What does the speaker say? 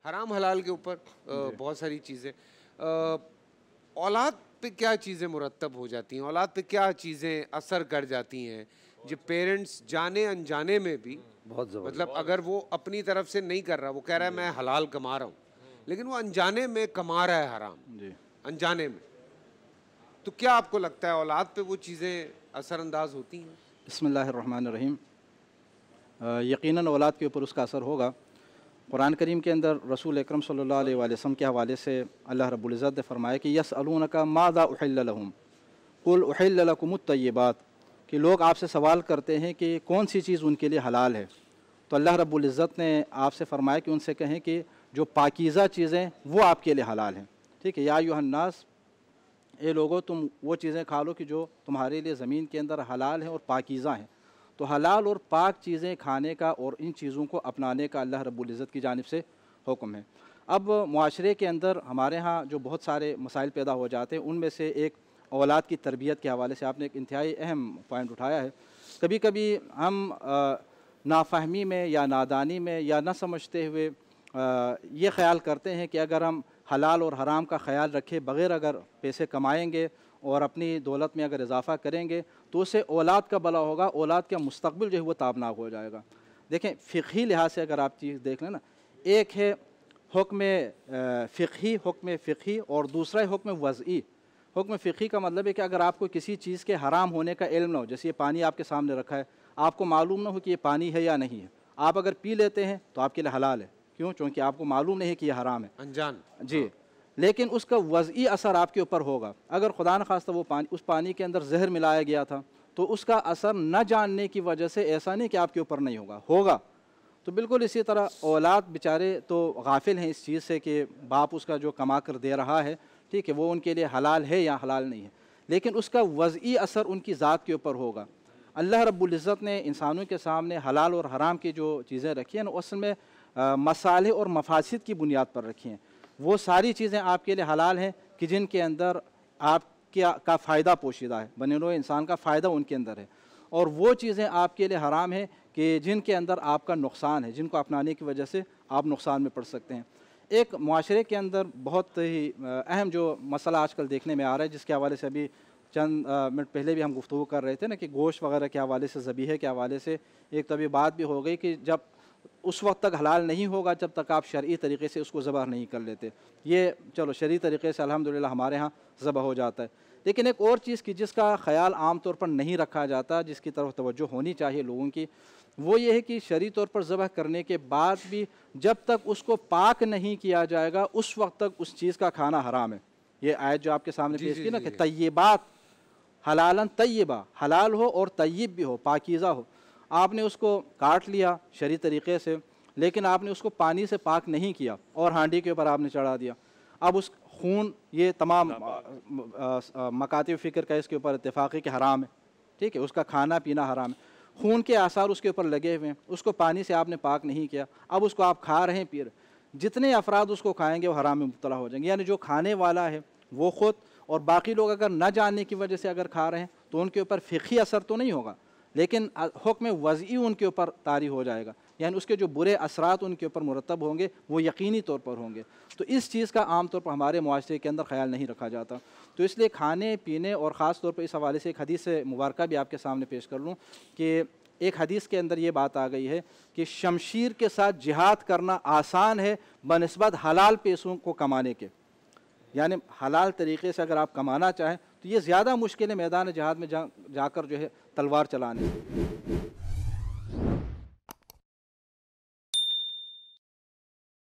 हराम हलाल के ऊपर बहुत सारी चीज़ें, औलाद पे क्या चीज़ें मुरतब हो जाती हैं, औलाद पे क्या चीज़ें असर कर जाती हैं जो पेरेंट्स जाने अनजाने में भी, बहुत ज़बरदस्त। मतलब अगर वो अपनी तरफ से नहीं कर रहा, वो कह रहा है मैं हलाल कमा रहा हूँ, लेकिन वो अनजाने में कमा रहा है हराम, जी। अनजाने में, तो क्या आपको लगता है औलाद पे वो चीज़ें असरअंदाज होती हैं? बिस्मिल्लाहिर्रहमानिर्रहीम। यकीनन औलाद के ऊपर उसका असर होगा। कुरान करीम के अंदर रसूल अकरम सल्लल्लाहु अलैहि वसल्लम के हवाले से अल्लाह रब्बुल इज़्ज़त ने फरमाया कि यसअलूनका माज़ा उहिल्ल लहुम कुल उहिल्ल लकुमुत तय्यिबात, कि लोग आपसे सवाल करते हैं कि कौन सी चीज़ उनके लिए हलाल है। तो अल्लाह रब्बुल इज़्ज़त ने आपसे फरमाया कि उनसे कहें कि जो पाकीज़ा चीज़ें वो आपके लिए हलाल हैं। ठीक है, या अय्युहन्नास, ए लोगो तुम वो चीज़ें खा लो कि जो तुम्हारे लिए ज़मीन के अंदर हलाल हैं और पाकीज़ा हैं। तो हलाल और पाक चीज़ें खाने का और इन चीज़ों को अपनाने का अल्लाह रब्बुल इज़्ज़त की जानिब से हुक्म है। अब मुआशरे के अंदर हमारे यहाँ जो बहुत सारे मसाइल पैदा हो जाते हैं, उनमें से एक औलाद की तरबियत के हवाले से आपने एक इंतहाई अहम पॉइंट उठाया है। कभी कभी हम नाफहमी में या नादानी में या न समझते हुए ये ख्याल करते हैं कि अगर हम हलाल और हराम का ख़्याल रखे बग़ैर अगर पैसे कमाएँगे और अपनी दौलत में अगर इजाफ़ा करेंगे तो उससे औलाद का भला होगा, औलाद का मुस्तक़बिल जो है वो ताबनाक हो जाएगा। देखें, फ़िक़ही लिहाज से अगर आप चीज़ देख लें ना, एक है हुक्म फ़िक़ही और दूसरा है हुक्म वज़ई। हुक्म फ़िक़ही का मतलब है कि अगर आपको किसी चीज़ के हराम होने का इल्म ना हो, जैसे ये पानी आपके सामने रखा है, आपको मालूम ना हो कि ये पानी है या नहीं है, आप अगर पी लेते हैं तो आपके लिए हलाल है। क्यों? चूँकि आपको मालूम नहीं है कि यह हराम है, अनजान। जी। हाँ। लेकिन उसका वज़ई असर आपके ऊपर होगा। अगर खुदा न खास्ता वो पानी, उस पानी के अंदर जहर मिलाया गया था, तो उसका असर न जानने की वजह से ऐसा नहीं कि आपके ऊपर नहीं होगा, होगा। तो बिल्कुल इसी तरह औलाद बेचारे तो गाफिल हैं इस चीज़ से कि बाप उसका जो कमा कर दे रहा है, ठीक है, वो उनके लिए हलाल है या हलाल नहीं है, लेकिन उसका वज़ई असर उनकी ज़ात के ऊपर होगा। अल्लाह रब्बुल इज़्ज़त ने इंसानों के सामने हलाल और हराम की जो चीज़ें रखी हैं ना, असल में मसाले और मफासिद की बुनियाद पर रखी हैं। वो सारी चीज़ें आपके लिए हलाल हैं कि जिनके अंदर आपका फ़ायदा पोशीदा है, बने इंसान का फ़ायदा उनके अंदर है, और वो चीज़ें आपके लिए हराम हैं कि जिनके अंदर आपका नुकसान है, जिनको अपनाने की वजह से आप नुकसान में पड़ सकते हैं। एक मुआशरे के अंदर बहुत ही अहम जो मसला आजकल देखने में आ रहा है, जिसके हवाले से अभी चंद मिनट पहले भी हम गुफ्तगू कर रहे थे ना, कि गोश्त वगैरह के हवाले से, ज़बीहे के हवाले से एक तो अभी बात भी हो गई कि जब उस वक्त तक हलाल नहीं होगा जब तक आप शरई तरीक़े से उसको ज़बह नहीं कर लेते। ये चलो शरई तरीक़े से अल्हम्दुलिल्लाह हमारे यहाँ ज़बह हो जाता है, लेकिन एक और चीज़ की जिसका ख़याल आम तौर पर नहीं रखा जाता, जिसकी तरफ तवज्जो होनी चाहिए लोगों की, वो ये है कि शरई तौर पर ज़बह करने के बाद भी जब तक उसको पाक नहीं किया जाएगा उस वक्त तक उस चीज़ का खाना हराम है। ये आयत जो आपके सामने पेश की ना कि तय्यिबात हलालन तय्यिबा, हलाल हो और तय्यिब भी हो, पाकीज़ा हो। आपने उसको काट लिया शरई तरीक़े से, लेकिन आपने उसको पानी से पाक नहीं किया और हांडी के ऊपर आपने चढ़ा दिया। अब उस खून, ये तमाम मकातिब फ़िक्र का इसके ऊपर इत्तेफ़ाक़ है कि हराम है, ठीक है, उसका खाना पीना हराम है। खून के आसार उसके ऊपर लगे हुए हैं, उसको पानी से आपने पाक नहीं किया, अब उसको आप खा रहे हैं, पी रहे। जितने अफराद उसको खाएँगे वो हराम में मुब्तला हो जाएंगे, यानी जो खाने वाला है वो ख़ुद और बाकी लोग अगर न जानने की वजह से अगर खा रहे हैं तो उनके ऊपर फ़िक़ही असर तो नहीं होगा, लेकिन हुक्म वज़ई उनके ऊपर तारी हो जाएगा, यानी उसके जो बुरे असरात उनके ऊपर मुरतब होंगे वो यकीनी तौर पर होंगे। तो इस चीज़ का आम तौर पर हमारे मुआशरे के अंदर ख़याल नहीं रखा जाता। तो इसलिए खाने पीने और ख़ास तौर पर इस हवाले से एक हदीस मुबारक भी आपके सामने पेश कर लूँ कि एक हदीस के अंदर ये बात आ गई है कि शमशीर के साथ जिहाद करना आसान है बनिस्बत हलाल पैसों को कमाने के, यानी हलाल तरीक़े से अगर आप कमाना चाहें तो ये ज़्यादा मुश्किल है मैदान जिहाद में जाकर जो है तलवार चलाने।